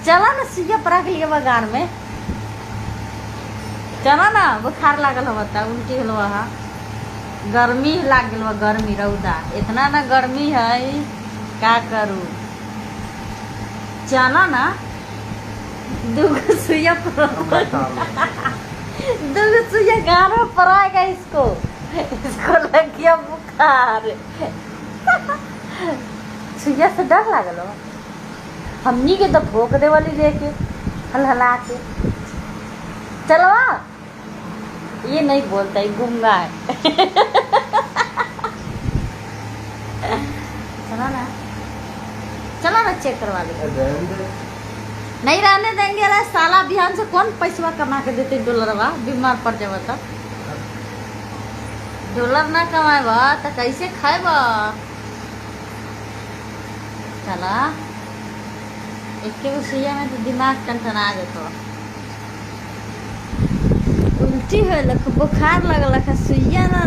चला ना सुइया परा के लिए बगान में चला ना बुखार लागल हो बता उल्टी हल वहाँ गर्मी लाग गल गर्मी रौदा इतना ना गर्मी है का करूँ चला ना दूगो सुइया दूगो सुइया गान में पड़ाएगा इसको लग गया बुखार सुइया से डर लागल हो हमनी के तो भोग दे वाली लेके हलहला के चलवा ये नहीं बोलता है गुंगा है चला ना चेक करवा ले नहीं रहने देंगे रे साला बिहान से कौन पैसा कमा के देते डॉलरवा बीमार पड़ जावा तो डॉलर ना कमाएबा तो कैसे खाएबा चला एक सुइया में तो दिमाग टनटना जाता उल्टी हो बुखार लगल सुइया ना